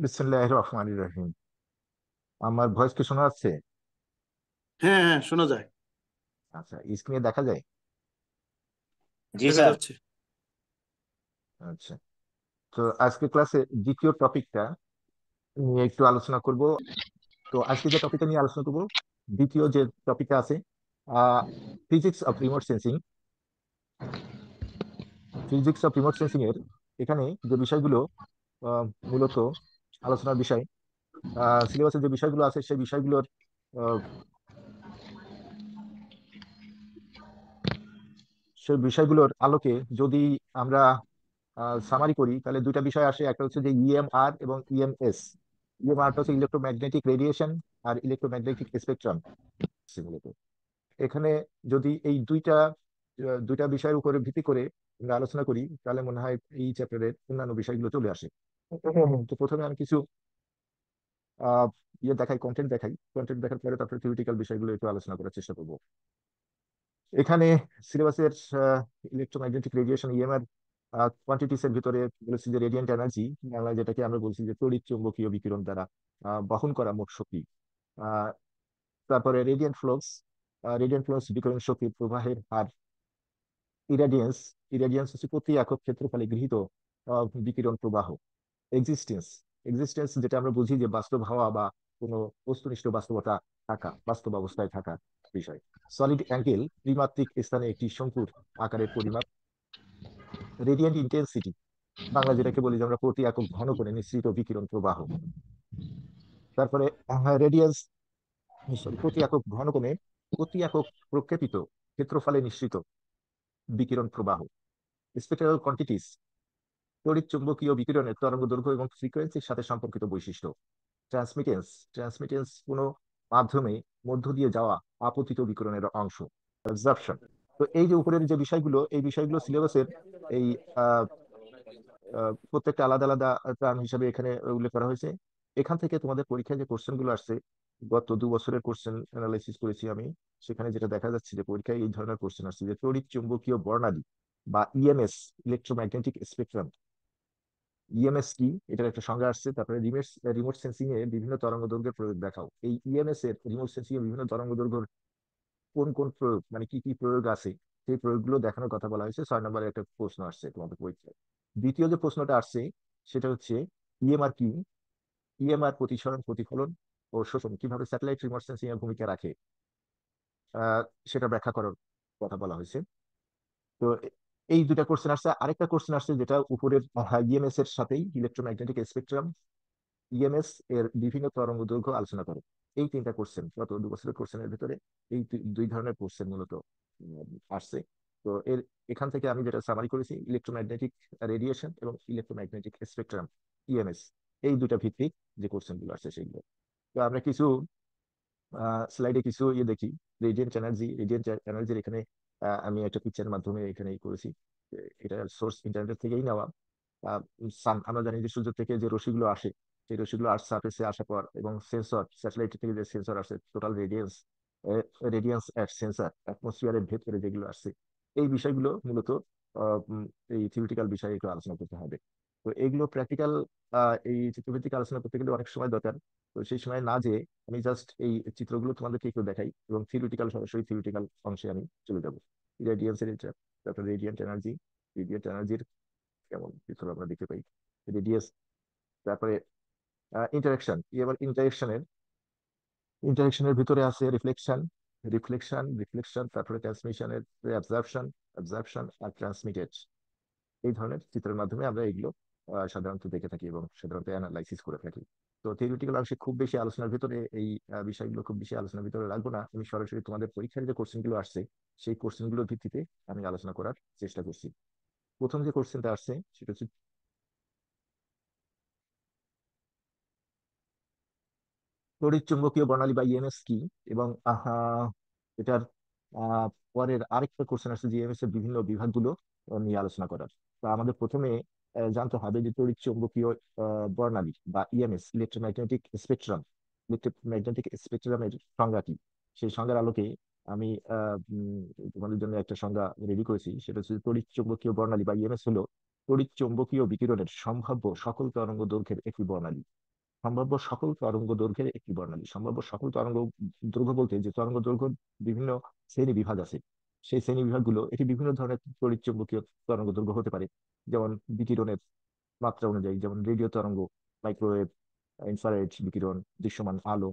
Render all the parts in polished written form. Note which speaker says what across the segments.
Speaker 1: বিসমিল্লাহির রহমানির রহিম। আমার ভয়েস কি শোনা যাচ্ছে?
Speaker 2: হ্যাঁ হ্যাঁ, শোনা যায়।
Speaker 1: আচ্ছা, স্ক্রিনে দেখা যায়?
Speaker 3: জি
Speaker 2: দেখা
Speaker 3: স্যার।
Speaker 2: যাচ্ছে।
Speaker 1: আচ্ছা, তো আজকে ক্লাসে দ্বিতীয় টপিকটা নিয়ে একটু আলোচনা করব। তো আজকে যে টপিকটা নিয়ে আলোচনা করব, দ্বিতীয় যে টপিকটা আছে, physics of remote sensing. Physics of remote sensing এর এখানে যে বিষয়গুলো মূলত আলোচনার বিষয়, সিলেবাসের যে বিষয়গুলো আছে সেই বিষয়গুলোর আহ, সেই বিষয়গুলোর আলোকে যদি আমরা সামারি করি, তাহলে দুইটা বিষয় আসে। একটা হচ্ছে যে ইএমআর এবং ইএমএস। ইএমআরটা হচ্ছে ইলেকট্রোম্যাগনেটিক রেডিয়েশন, আর ইলেকট্রোম্যাগনেটিক স্পেকট্রাম মূলত। এখানে যদি এই দুইটা বিষয়ের উপরে ভিত্তি করে আমরা আলোচনা করি, তাহলে মনে হয় এই চ্যাপ্টারের অন্যান্য বিষয়গুলো চলে আসে। তো প্রথমে আমি কিছু আহ কন্টেন্ট দেখাই। কন্টেন্ট দেখার পরে তারপরে থিওরিটিক্যাল বিষয়গুলো একটু আলোচনা করার চেষ্টা করব। এখানে সিলেবাসের ইলেকট্রোম্যাগনেটিক রেডিয়েশন ইএমআর কোয়ান্টিটিস এর ভিতরে বলেছি যে রেডিয়েন্ট এনার্জি, বাংলায় যেটাকে আমরা বলছি যে তড়িৎ চুম্বকীয় বিকিরণ দ্বারা বহন করা মোট শক্তি। আহ, তারপরে রেডিয়েন্ট ফ্লোস বিকিরণ শক্তির প্রবাহের হার। ইরাডিয়েন্স ইরাডিয়েন্স হচ্ছে প্রতি একক ক্ষেত্রফলে গৃহীত বিকিরণ প্রবাহ। এক্সিস্টেন্স এক্সিস্টেন্স যেটা আমরা বুঝি যে বাস্তব হওয়া বা কোনো বস্তুনিষ্ঠ বাস্তবতা থাকা, বাস্তব অবস্থায় থাকা বিষয়। সলিড অ্যাঙ্গেল ত্রিমাত্রিক স্থানে একটি শঙ্কুর আকারের পরিমাপ। রেডিয়েন্ট ইন্টেন্সিটি, বাংলা যেটাকে বলি যে আমরা প্রতি একক ঘন করে নিঃসৃত বিকিরণ প্রবাহ। তারপরে রেডিয়াস সরি প্রতি একক ঘন কোণে প্রতি একক প্রক্ষেপিত ক্ষেত্রফলে নিঃসৃত বিকিরণ প্রবাহ। স্পেকট্রাল কোয়ান্টিটিস, তড়িৎ চুম্বকীয় বিকিরণের তরঙ্গ দৈর্ঘ্য এবং ফ্রিকোয়েন্সির সাথে সম্পর্কিত বৈশিষ্ট্য। ট্রান্সমিটেন্স ট্রান্সমিটেন্স কোনো মাধ্যমে মধ্য দিয়ে যাওয়া আপতিত বিকিরণের অংশ। অ্যাবজর্পশন। তো এই যে উপরের যে বিষয়গুলো, এই বিষয়গুলো সিলেবাসের এই প্রত্যেকটা আলাদা আলাদা টার্ম হিসাবে এখানে উল্লেখ করা হয়েছে। এখান থেকে তোমাদের পরীক্ষায় যে কোশ্চেন গুলো আসছে, গত 2 বছরের কোশ্চেন অ্যানালাইসিস করেছি আমি। সেখানে যেটা দেখা যাচ্ছে যে পরীক্ষায় এই ধরনের কোশ্চেন আসছে যে তড়িৎ চুম্বকীয় বর্ণালী বা ইএমএস, ইলেকট্রোম্যাগনেটিক স্পেকট্রাম। ইএমএস কি, এটার একটা সংজ্ঞা আসছে। তারপরে রিমোট সেন্সিং এ বিভিন্ন তরঙ্গ দৈর্ঘ্যের প্রয়োগ দেখাও। এই ইএমএস এর রিমোট সেন্সিং এর বিভিন্ন তরঙ্গ দৈর্ঘ্যের কোন কোন প্রয়োগ, মানে কি কি প্রয়োগ আছে, সেই প্রয়োগগুলো দেখানোর কথা বলা হয়েছে। 6 নম্বরের একটা প্রশ্ন আসছে তোমাদের পরীক্ষায়। দ্বিতীয় যে প্রশ্নটা আসছে সেটা হচ্ছে ইএমআর কি, ইএমআর প্রতিসরণ, প্রতিফলন ও শোষণ কিভাবে স্যাটেলাইট রিমোট সেন্সিং এর ভূমিকা রাখে, আহ, সেটা ব্যাখ্যা করার কথা বলা হয়েছে। তো এই দুটা কোশ্চেন আসছে। আরেকটা কোশ্চেন আসছে যেটা উপরের ইএমএস এর সাথেই, ইলেকট্রোম্যাগনেটিক স্পেকট্রাম, ইএমএস এর বিভিন্ন তরঙ্গ দৈর্ঘ্য আলোচনা করো। এই তিনটা কোশ্চেন গত 2 বছরের কোশ্চেনের ভিতরে এই দুই ধরনের কোশ্চেন মূলত আসছে। তো এখান থেকে আমি যেটা সামারি করেছি, ইলেকট্রোম্যাগনেটিক রেডিয়েশন এবং ইলেকট্রোম্যাগনেটিক স্পেকট্রাম, ইএমএস, এই দুটা ভিত্তিক যে কোশ্চেন গুলো আসছে সেইগুলো। তো আমরা কিছু স্লাইডে কিছু দেখি। রেডিয়েন্ট এনার্জির এখানে আমি একটা পিকচারের মাধ্যমে এখানে করেছি। এটা সোর্স ইন্টারনেট থেকেই নেওয়া। সান, আমরা জানি যে সূর্য থেকে যে রশ্মিগুলো আসে, সেই রশ্মিগুলো আর্থ সারফেসে আসার পর এবং সেন্সর, স্যাটেলাইট থেকে যে সেন্সর আসে, টোটাল রেডিয়েন্স এট সেন্সর অ্যাটমসফিয়ারের ভেতরে যেগুলো আসছে, এই বিষয়গুলো মূলত এই থিওরিটিক্যাল বিষয়ে একটু আলোচনা করতে হবে। তো এইগুলো প্র্যাকটিক্যাল, এই চিত্রভিত্তিক আলোচনা করতে গেলে অনেক সময় দরকার। তো সেই সময় না যে আমি জাস্ট এই চিত্রগুলো তোমাদেরকে একটু দেখাই এবং সরাসরি থিওরিটিক্যাল অংশে আমি চলে যাবো। রেডিয়েন্সের এটা, তারপর রেডিয়েন্ট এনার্জির কেমন চিত্র আমরা দেখতে পাই, রেডিয়াস। তারপরে ইন্টারেকশন, এবার ইন্টারেকশনের ভিতরে আছে রিফ্লেকশন, তারপরে ট্রান্সমিশনের অ্যাবজর্পশন আর ট্রান্সমিটেড। এই ধরনের চিত্রের মাধ্যমে আমরা এগুলো সাধারণত দেখে থাকি এবং সাধারণত অ্যানালাইসিস করে থাকি। তো থিওরিটিক্যাল অংশে খুব বেশি আলোচনার ভিতরে এই বিষয়গুলো খুব বেশি আলোচনার ভিতরে রাখবো না। আমি সরাসরি তোমাদের পরীক্ষার যে কোশ্চেন গুলো আসছে সেই কোশ্চেন গুলোর ভিত্তিতে আমি আলোচনা করার চেষ্টা করছি। প্রথম যে কোশ্চেনটা আসছে সেটা হচ্ছে তড়িৎ চুম্বকীয় বর্ণালী বা ইএমএস কি, এবং এটার আহ, পরের আরেকটা কোশ্চেন আসছে যে ইএমএস এর বিভিন্ন বিভাগগুলো নিয়ে আলোচনা করার। তো আমাদের প্রথমে জানতে হবে যে তড়িৎ চুম্বকীয় বর্ণালী বা ইএমএস, ইলেকট্রোম্যাগনেটিক স্পেকট্রামের সংজ্ঞা কি। সেই সংজ্ঞার আলোকে আমি তোমাদের জন্য একটা সংজ্ঞা রেডি করেছি। সেটা হচ্ছে তড়িৎ চুম্বকীয় বর্ণালী বা ইএমএস হলো তড়িৎ চুম্বকীয় বিকিরণের সম্ভাব্য সকল তরঙ্গ দৈর্ঘ্যের একটি বর্ণালী। সম্ভাব্য সকল তরঙ্গ দৈর্ঘ্যের একটি বর্ণালী। সম্ভাব্য সকল তরঙ্গ দৈর্ঘ্য বলতে যে তরঙ্গ দৈর্ঘ্য বিভিন্ন শ্রেণী বিভাগ আছে, সেই শ্রেণী বিভাগগুলো এটি বিভিন্ন ধরনের তড়িৎ চুম্বকীয় তরঙ্গ দৈর্ঘ্য হতে পারে। যেমন বিকিরণের মাত্রা অনুযায়ী, যেমন রেডিও তরঙ্গ, মাইক্রোওয়েভ, ইনফ্রারেড বিকিরণ, দৃশ্যমান আলো,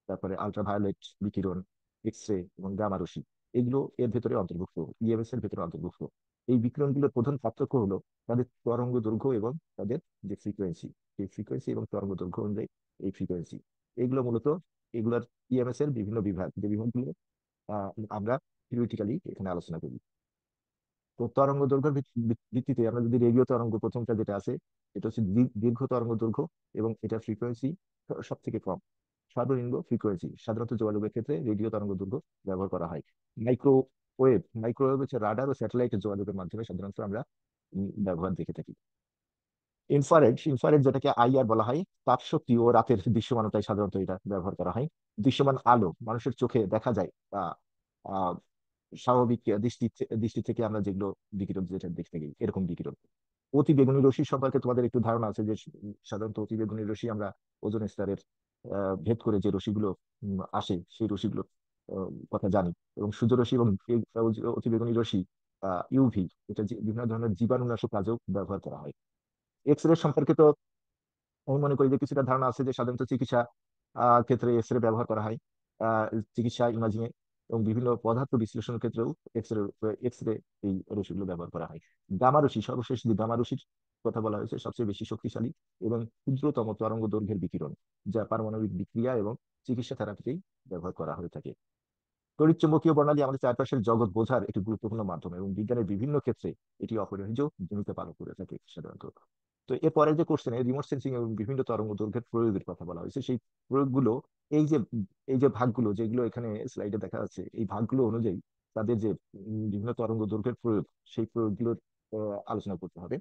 Speaker 1: তারপরে আলট্রাভায়োলেট বিকিরণ, এক্স রে এবং গামা রশ্মি, এগুলো এর ভেতরে অন্তর্ভুক্ত, ইএমএস এর ভেতরে অন্তর্ভুক্ত। এই বিকিরণগুলোর প্রধান পার্থক্য হলো তাদের তরঙ্গ দৈর্ঘ্য এবং তাদের যে ফ্রিকোয়েন্সি, এই ফ্রিকোয়েন্সি এবং তরঙ্গ দৈর্ঘ্য অনুযায়ী এই ফ্রিকোয়েন্সি, এগুলো মূলত এগুলোর ইএমএস এর বিভিন্ন বিভাগ, যে বিভাগগুলো আমরা থিওরিটিক্যালি এখানে আলোচনা করি। তো তরঙ্গ দৈর্ঘ্যের ভিত্তিতে আমরা যদি রেডিও তরঙ্গ প্রথমটা যেটা আছে, এটা হচ্ছে দীর্ঘ তরঙ্গ দৈর্ঘ্য এবং এটা ফ্রিকোয়েন্সি সব থেকে কম। সর্বনিম্ন ফ্রিকোয়েন্সি সাধারণত যোগাযোগের ক্ষেত্রে রেডিও তরঙ্গ দৈর্ঘ্য ব্যবহার করা হয়। মাইক্রোওয়েভ, মাইক্রোওয়েভ হচ্ছে রাডার ও স্যাটেলাইটের যোগাযোগের মাধ্যমে সাধারণত আমরা ব্যবহার দেখে থাকি। ইনফ্রারেড, ইনফ্রারেড যেটাকে আইআর বলা হয়, তাপ শক্তি ও রাতের দৃশ্যমানতায় সাধারণত এটা ব্যবহার করা হয়। দৃশ্যমান আলো মানুষের চোখে দেখা যায় বা আহ, স্বাভাবিক দৃষ্টি থেকে আমরা যেগুলো বিকিরণ যেটা দেখতে গেই, এরকম বিকিরণ। অতি বেগুনি রশ্মি সম্পর্কে তোমাদের একটু ধারণা আছে যে সাধারণত অতি বেগুনি রশ্মি আমরা ওজোন স্তরের ভেদ করে যে রশ্মিগুলো আসে, সেই রশ্মিগুলোর কথা জানি। এবং সূর্যরশ্মি এবং এই অতি বেগুনি রশ্মি ইউভি, এটা বিভিন্ন ধরনের জীবাণুনাশক কাজেও ব্যবহার করা হয়। এক্স রে সম্পর্কে তো আমি মনে করি যে কিছুটা ধারণা আছে, যে সাধারণত চিকিৎসা ক্ষেত্রে এক্স রে ব্যবহার করা হয়, আহ, চিকিৎসা ইমাজিং এ এবং বিভিন্ন পদার্থ বিশ্লেষণের ক্ষেত্রেও এক্স রে এই রশ্মিগুলো ব্যবহার করা হয়। গামা রশ্মি, সর্বশেষ যে গামা রশ্মির কথা বলা হয়েছে, সবচেয়ে বেশি শক্তিশালী এবং ক্ষুদ্রতম তরঙ্গ দৈর্ঘ্যের বিকিরণ, যা পারমাণবিক বিক্রিয়া এবং চিকিৎসা থেরাপিতেই ব্যবহার করা হয়ে থাকে। তড়িৎচুম্বকীয় প্রণালী আমাদের চারপাশের জগৎ বোঝার একটি গুরুত্বপূর্ণ মাধ্যম এবং বিজ্ঞানের বিভিন্ন ক্ষেত্রে এটি অপরিহার্য ভূমিকা পালন করে থাকে সাধারণত। তো এরপরে যে কোশ্চেনে রিমোট সেন্সিং এবং বিভিন্ন তরঙ্গ দৈর্ঘ্যের প্রয়োগের কথা বলা হয়েছে, সেই প্রয়োগগুলো, এই যে এই যে ভাগগুলো যেগুলো এখানে স্লাইডে দেখা যাচ্ছে, এই ভাগগুলো অনুযায়ী তাদের যে বিভিন্ন তরঙ্গ দৈর্ঘ্যের প্রয়োগ, সেই প্রয়োগগুলোর আলোচনা করতে হবে।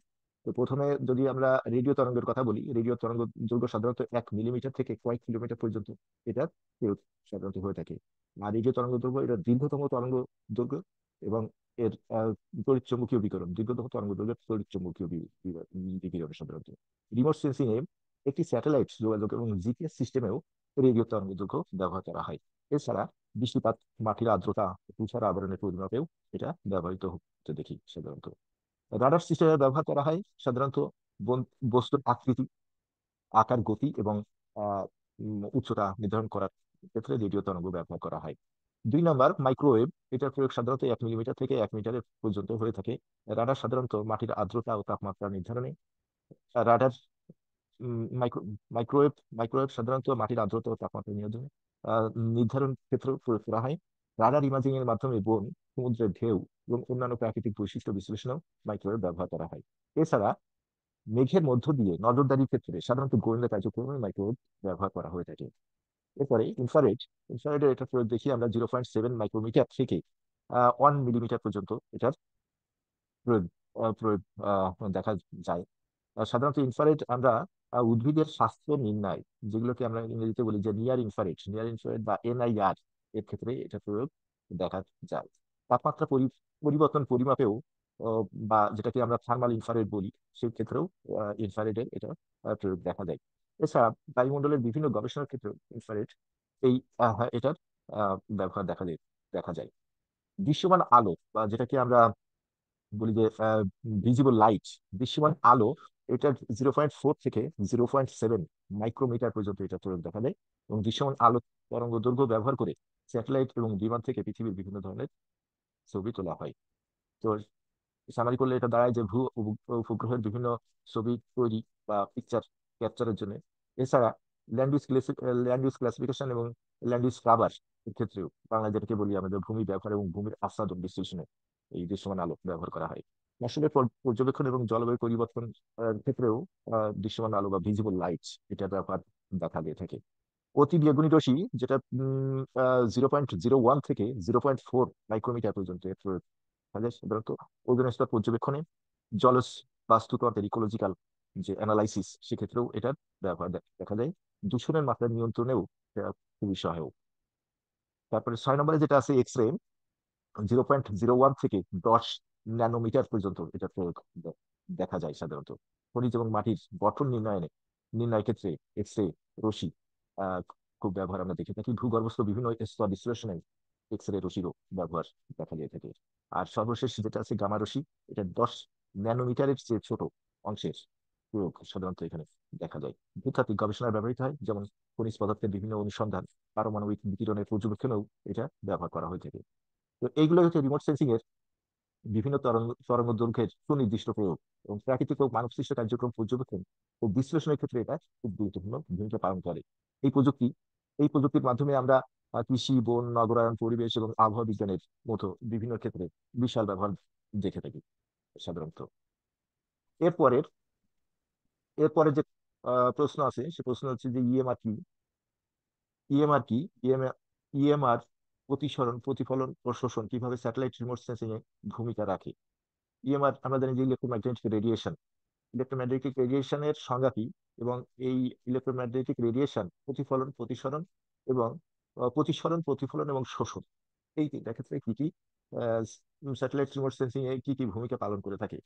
Speaker 1: তো প্রথমে যদি আমরা রেডিও তরঙ্গের কথা বলি, রেডিও তরঙ্গ দৈর্ঘ্য সাধারণত 1 মিলিমিটার থেকে কয়েক কিলোমিটার পর্যন্ত এটার প্রয়োগ সাধারণত হয়ে থাকে। আর রেডিও তরঙ্গ দৈর্ঘ্য এটা দীর্ঘতম তরঙ্গ দৈর্ঘ্য এবং এর তড়িৎ চৌম্বকীয় বিকিরণ, দীর্ঘতম তরঙ্গ দৈর্ঘ্যের তড়িৎ চৌম্বকীয় বিকিরণ সাধারণত। রিমোট সেন্সিং এ একটি স্যাটেলাইট যোগাযোগ এবং জিপিএস সিস্টেমেও রেডিও তরঙ্গ দৈর্ঘ্য ব্যবহার করা হয়। এছাড়া বৃষ্টিপাত, মাটির আর্দ্রতা, তুষার আবরণের পরিমাপেও এটা ব্যবহৃত হতে দেখি সাধারণত। রাডার সিস্টেমে ব্যবহার করা হয় সাধারণত বস্তুর আকৃতি, আকার, গতি এবং উচ্চতা নির্ধারণ করার ক্ষেত্রে রেডিও তরঙ্গ ব্যবহার করা হয়। 2 নম্বর, মাইক্রোওয়েভ, এটার প্রয়োগ সাধারণত 1 মিলিমিটার থেকে 1 মিটারের পর্যন্ত হয়ে থাকে। রাডার সাধারণত মাটির আর্দ্রতা ও তাপমাত্রা নির্ধারণে, রাডার মাইক্রো মাইক্রোওয়েভ মাইক্রোওয়েভ সাধারণত মাটির আর্দ্রতা ও তাপমাত্রা নিয়ন্ত্রণে আহ, নির্ধারণ ক্ষেত্রে প্রয়োগ করা হয়। রাডার ইমাজিং এর মাধ্যমে বন, সমুদ্রের ঢেউ এবং অন্যান্য প্রাকৃতিক বৈশিষ্ট্য বিশ্লেষণেও মাইক্রোওয়েভ ব্যবহার করা হয়। এছাড়া মেঘের মধ্য দিয়ে নজরদারির ক্ষেত্রে সাধারণত গোয়েন্দা কার্যক্রমে মাইক্রোওয়েভ ব্যবহার করা হয়ে থাকে। এরপরে ইনফ্রারেড, ইনফ্রারেডের এটা প্রয়োগ দেখি আমরা 0.7 মাইক্রোমিটার থেকে 1 মিলিমিটার পর্যন্ত এটার প্রয়োগ প্রয়োগ দেখা যায়। সাধারণত ইনফ্রারেড আমরা উদ্ভিদের স্বাস্থ্য নির্ণয়, যেগুলোকে আমরা ইংরেজিতে বলি যে নিয়ার ইনফ্রারেড বা এনআইআর, এর ক্ষেত্রে এটা প্রয়োগ দেখা যায়। তাপমাত্রা পরিবর্তন পরিমাপেও বা যেটাকে আমরা থার্মাল ইনফ্রারেড বলি, সেই ক্ষেত্রেও ইনফ্রারেডের এটা প্রয়োগ দেখা যায়। এছাড়া বায়ুমণ্ডলের বিভিন্ন গবেষণার ক্ষেত্রে ইনফ্রারেড এই হ্যাঁ, এটার ব্যবহার দেখা যায়। দৃশ্যমান আলো বা যেটাকে আমরা বলি যে ভিজিবল লাইট, দৃশ্যমান আলো, এটা 0.4 থেকে 0.7 মাইক্রোমিটার পর্যন্ত এটা প্রয়োগ দেখা যায়। এবং দৃশ্যমান আলো তরঙ্গ দৈর্ঘ্য ব্যবহার করে স্যাটেলাইট এবং বিমান থেকে পৃথিবীর বিভিন্ন ধরনের ছবি তোলা হয়। তো সামারি করলে এটা দাঁড়ায় যে উপগ্রহের বিভিন্ন ছবি তৈরি বা পিকচার ক্যাপচারের জন্য। এছাড়া ল্যান্ড ইউজ ক্লাসিফিকেশন এবং ল্যান্ড ইউজ কাভার এর ক্ষেত্রেও, বাংলা যেটাকে বলি আমাদের ভূমি ব্যবহার এবং ভূমির আস্বাদন বিশ্লেষণে এই দৃশ্যমান আলো ব্যবহার করা হয়। ফসলের পর্যবেক্ষণ এবং জলবায়ু পরিবর্তন ক্ষেত্রেও দৃশ্যমান আলো বা ভিজিবল লাইট, এটা ব্যবহার দেখা দিয়ে থাকে। অতি বেগুনি রশ্মি, যেটা 0.01 থেকে 0.4 মাইক্রোমিটার পর্যন্ত এর প্রয়োগ দেখা যায় সাধারণত ওজোন স্তর পর্যবেক্ষণে, জলজ বাস্তুতন্ত্রের ইকোলজিক্যাল যে অ্যানালাইসিস, সেক্ষেত্রেও এটার ব্যবহার দেখা যায়। দূষণের মাত্রা নিয়ন্ত্রণেও এটা খুবই সহায়ক। তারপরে 6 নম্বরে যেটা আছে এক্স রে, 0.01 থেকে 10 ন্যানোমিটার পর্যন্ত এটা প্রয়োগ দেখা যায় সাধারণত খনিজ এবং মাটির গঠন নির্ণয়নে। নির্ণয়ের ক্ষেত্রে এক্স রে রশ্মি আহ, খুব ব্যবহার আমরা দেখে থাকি। ভূগর্ভস্থ বিভিন্ন স্তর বিশ্লেষণে এক্স রে রশ্মিরও ব্যবহার দেখা যায় থাকে। আর সর্বশেষ যেটা আছে গামা রশ্মি, এটা 10 ন্যানোমিটারের চেয়ে ছোট অংশের প্রয়োগ সাধারণত এখানে দেখা যায়। ভূতাত্ত্বিক গবেষণায় ব্যবহৃত হয়, যেমন খনিজ পদার্থের বিভিন্ন অনুসন্ধান, পারমাণবিক বিকিরণের পর্যবেক্ষণেও এটা ব্যবহার করা হয়ে থাকে। তো এইগুলো হচ্ছে রিমোট সেন্সিং এর বিভিন্ন তরঙ্গ দৈর্ঘ্যের সুনির্দিষ্ট প্রয়োগ এবং প্রাকৃতিক ও মানব সৃষ্ট কার্যক্রম পর্যবেক্ষণ ও বিশ্লেষণের ক্ষেত্রে এটা খুব গুরুত্বপূর্ণ ভূমিকা পালন করে। এই প্রযুক্তি এই প্রযুক্তির মাধ্যমে আমরা কৃষি, বন, নগরায়ন, পরিবেশ এবং আবহাওয়া বিজ্ঞানের মতো বিভিন্ন ক্ষেত্রে বিশাল ব্যবহার দেখে থাকি সাধারণত। এরপরের এরপরে যে প্রশ্ন আছে, সে প্রশ্ন হচ্ছে যে ইএমআর কি। ইএমআর কি? ইএমআর প্রতিসরণ, প্রতিফলন ও শোষণ কিভাবে স্যাটেলাইট রিমোট সেন্সিং এ ভূমিকা রাখে। ইএমআর আমরা জানি যে ইলেকট্রোম্যাগনেটিক রেডিয়েশন। ইলেকট্রোম্যাগনেটিক রেডিয়েশনের সংজ্ঞা কি এবং এই ইলেকট্রোম্যাগনেটিক রেডিয়েশন প্রতিফলন, প্রতিসরণ এবং প্রতিসরণ, প্রতিফলন এবং শোষণ, এই তিনটা ক্ষেত্রে কি কি স্যাটেলাইট রিমোট সেন্সিং এ কি কি ভূমিকা পালন করে থাকে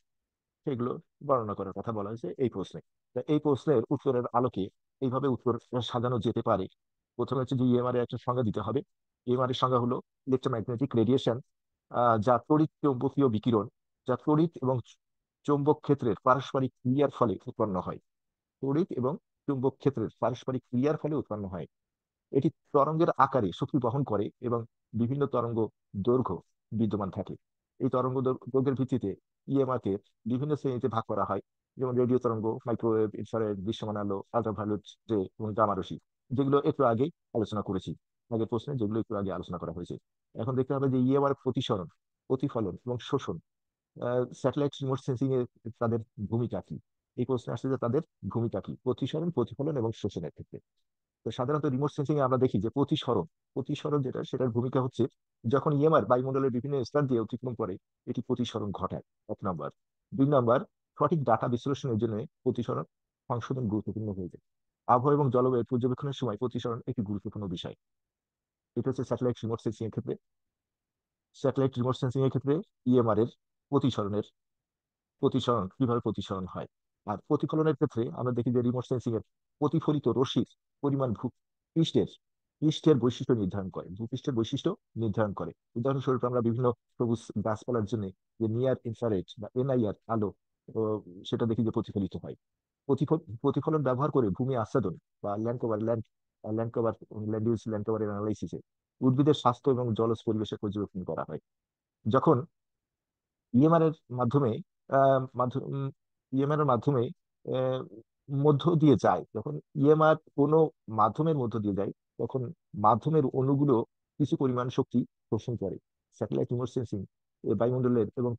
Speaker 1: সেগুলো বর্ণনা করার কথা বলা হয়েছে এই প্রশ্নে। তা এই প্রশ্নের উত্তরের আলোকে এইভাবে উত্তর সাজানো যেতে পারে। প্রথমে হচ্ছে যে ইএমআর এর একটা সংজ্ঞা দিতে হবে। ইএমআর এর সংজ্ঞা হলো ইলেকট্রোম্যাগনেটিক রেডিয়েশন, যা তড়িৎ চৌম্বকীয় বিকিরণ, যা তড়িৎ এবং চৌম্বক ক্ষেত্রের পারস্পরিক ক্রিয়ার ফলে উৎপন্ন হয়। তড়িৎ এবং চুম্বক ক্ষেত্রের পারস্পরিক ক্রিয়ার ফলে উৎপন্ন হয়। এটি তরঙ্গের আকারে শক্তি বহন করে এবং বিভিন্ন তরঙ্গ দৈর্ঘ্য বিদ্যমান থাকে। এই তরঙ্গ দৈর্ঘ্যের ভিত্তিতে ইএমআর কে বিভিন্ন শ্রেণীতে ভাগ করা হয়, যেমন রেডিও তরঙ্গ, মাইক্রোওয়েভ, ইনফ্রারেড, দৃশ্যমান আলো, আল্ট্রাভায়োলেট রে এবং গামা রশ্মি, যেগুলো একটু আগেই আলোচনা করেছি, আগের প্রশ্নে যেগুলো একটু আগে আলোচনা করা হয়েছে। এখন দেখতে হবে যে ইএমআর প্রতিসরণ, প্রতিফলন এবং শোষণ, স্যাটেলাইট রিমোট সেন্সিং এর তাদের ভূমিকা কি। এই প্রশ্নে আসছে যে তাদের ভূমিকা কি প্রতিসরণ, প্রতিফলন এবং শোষণের ক্ষেত্রে। তো সাধারণত রিমোট সেন্সিং এ আমরা দেখি যে প্রতিসরণ, প্রতিসরণ যেটা, সেটার ভূমিকা হচ্ছে যখন ইএমআর বায়ুমণ্ডলের বিভিন্ন স্তর দিয়ে অতিক্রম করে, এটি প্রতিসরণ ঘটায়, 1 নম্বর। 2 নম্বর, সঠিক ডাটা বিশ্লেষণের জন্য প্রতিসরণ সংশোধন গুরুত্বপূর্ণ হয়ে যায়। আবহাওয়া এবং জলবায়ু পর্যবেক্ষণের সময় প্রতিসরণ একটি গুরুত্বপূর্ণ বিষয়। এটা হচ্ছে স্যাটেলাইট রিমোট সেন্সিং এর ক্ষেত্রে। স্যাটেলাইট রিমোট সেন্সিং এর ক্ষেত্রে ইএমআর এর প্রতিসরণের প্রতিসরণ কিভাবে প্রতিসরণ হয়। আর প্রতিফলনের ক্ষেত্রে আমরা দেখি যে রিমোট সেন্সিং এর প্রতিফলিত রশ্মির পরিমাণ পৃষ্ঠের পৃষ্ঠের বৈশিষ্ট্য নির্ধারণ করে, ভূপৃষ্ঠের বৈশিষ্ট্য নির্ধারণ করে। উদাহরণস্বরূপ আমরা বিভিন্ন সবুজ গাছপালার জন্য যে নিয়ার ইনফ্রারেড বা এনআইআর আলো, সেটা দেখি যে প্রতিফলিত হয়। প্রতিফলন ব্যবহার করে ভূমি আচ্ছাদন বা land cover land land cover land use land cover অ্যানালাইসিসে উদ্ভিদের স্বাস্থ্য এবং জলজ পরিবেশের পর্যবেক্ষণ করা হয়। যখন ইএমআর এর মাধ্যমে ইএমআর এর মাধ্যমে আহ, মধ্য দিয়ে যায়, যখন ইএমআর কোনো মাধ্যমের মধ্য দিয়ে যায়, তখন মাধ্যমের অণুগুলো কিছু পরিমাণ শক্তি শোষণ করে। স্যাটেলাইট রিমোট সেন্সিং বায়ুমণ্ডলের এবং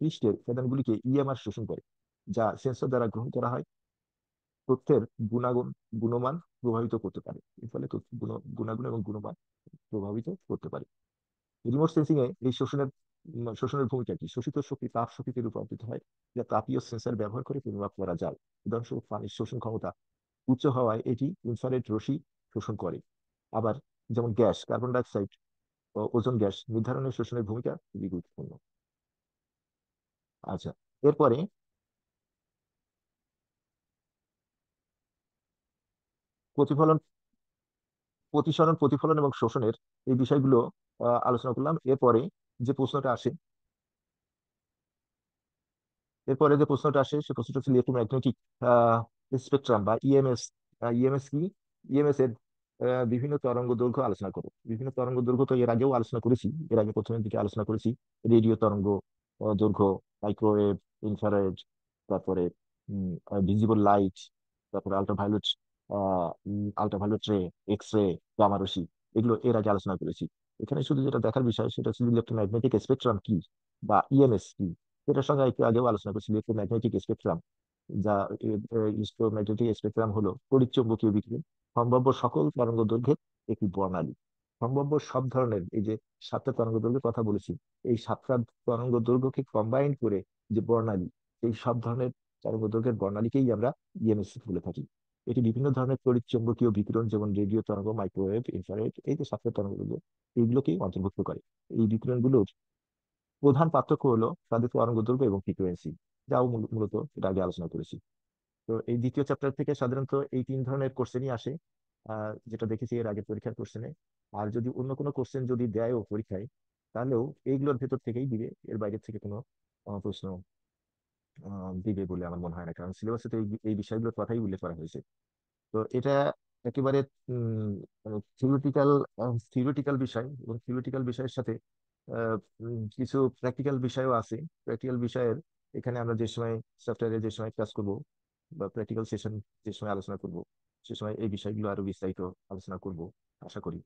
Speaker 1: পৃষ্ঠের উপাদানগুলিকে ইএমআর শোষণ করে, যা সেন্সর দ্বারা গ্রহণ করা হয়, তথ্যের গুণাগুণ গুণমান প্রভাবিত করতে পারে। এর ফলে তথ্য গুণাগুণ এবং গুণমান প্রভাবিত করতে পারে। রিমোট সেন্সিং এ এই শোষণের ভূমিকা কি? শোষিত শক্তি তাপ শক্তিতে রূপান্তরিত হয়, যা তাপীয় সেন্সর ব্যবহার করে পরিমাপ করা যায়। উদাহরণস্বরূপ পানির শোষণ ক্ষমতা উচ্চ হওয়ায় এটি ইনফ্রারেড রশ্মি শোষণ করে। আবার যেমন গ্যাস, কার্বন ডাই অক্সাইড ও ওজোন গ্যাস নির্ধারণের শোষণের ভূমিকা খুবই গুরুত্বপূর্ণ। আচ্ছা, এরপরে প্রতিফলন, প্রতিসরণ, প্রতিফলন এবং শোষণের এই বিষয়গুলো আলোচনা করলাম। যে প্রশ্নটা আসে এরপরে যে প্রশ্নটা আসে সে প্রশ্নটা হচ্ছে ইলেকট্রোম্যাগনেটিক স্পেকট্রাম বা ইএমএস। ইএমএস কি? ইএমএস এর বিভিন্ন তরঙ্গ দৈর্ঘ্য আলোচনা করো। বিভিন্ন তরঙ্গ দৈর্ঘ্য তো এর আগেও আলোচনা করেছি, এর আগে প্রথমের দিকে আলোচনা করেছি। রেডিও তরঙ্গ দৈর্ঘ্য, মাইক্রোওয়েভ, ইনফ্রারেড, তারপরে ভিজিবল লাইট, তারপরে আল্ট্রাভায়োলেট রে, এক্স রে, গামা রশ্মি, এগুলো এর আগে আলোচনা করেছি। এখানে শুধু যেটা দেখার বিষয় সেটা হচ্ছে ইলেকট্রোম্যাগনেটিক স্পেকট্রাম কি বা ইএমএস কি। এটার সঙ্গে একটু আগেও আলোচনা করছি। ইলেকট্রোম্যাগনেটিক স্পেকট্রাম, যা ইলেকট্রোম্যাগনেটিক স্পেকট্রাম হলো তড়িৎচুম্বকীয় বিকিরণ সম্ভাব্য সকল তরঙ্গ দৈর্ঘ্যের একটি বর্ণালী। সম্ভাব্য সব ধরনের, এই যে 7টা তরঙ্গ দৈর্ঘ্যের কথা বলেছি, এই 7টা তরঙ্গ দৈর্ঘ্যকে কম্বাইন করে যে বর্ণালী, এই সব ধরনের তরঙ্গ দৈর্ঘ্যের বর্ণালীকেই আমরা ইএমএস বলে থাকি। এটি বিভিন্ন ধরনের তড়িৎচুম্বকীয় বিকিরণ, যেমন রেডিও তরঙ্গ, মাইক্রোওয়েভ, ইনফ্রারেড, এই যে 7টা তরঙ্গ দৈর্ঘ্য, এইগুলোকেই অন্তর্ভুক্ত করে। এই বিকিরণগুলোর প্রধান পার্থক্য হলো তাদের তরঙ্গ দৈর্ঘ্য এবং ফ্রিকোয়েন্সি, যাও মূলত এটা আগে আলোচনা করেছি। তো এই দ্বিতীয় চ্যাপ্টার থেকে সাধারণত এই তিন ধরনের কোশ্চেনই আসে, যেটা দেখেছি এর আগের পরীক্ষার কোশ্চেনে। আর যদি অন্য কোনো কোশ্চেন যদি দেয়ও পরীক্ষায়, তাহলেও এইগুলোর ভেতর থেকেই দিবে, এর বাইরে থেকে কোনো প্রশ্ন দিবে বলে আমার মনে হয় না, কারণ সিলেবাসে তো এই বিষয়গুলোর কথাই উল্লেখ করা হয়েছে। তো এটা একেবারে থিওরিটিক্যাল থিওরিটিক্যাল বিষয়, এবং থিওরিটিক্যাল বিষয়ের সাথে কিছু প্র্যাকটিক্যাল বিষয়ও আছে। প্র্যাকটিক্যাল বিষয়ের এখানে আমরা যে সময় সফটওয়্যারে যে সময় কাজ করব, বা প্র্যাকটিক্যাল সেশন যে সময় আলোচনা করব, সে সময় এই বিষয়গুলো আরো বিস্তারিত আলোচনা করব আশা করি।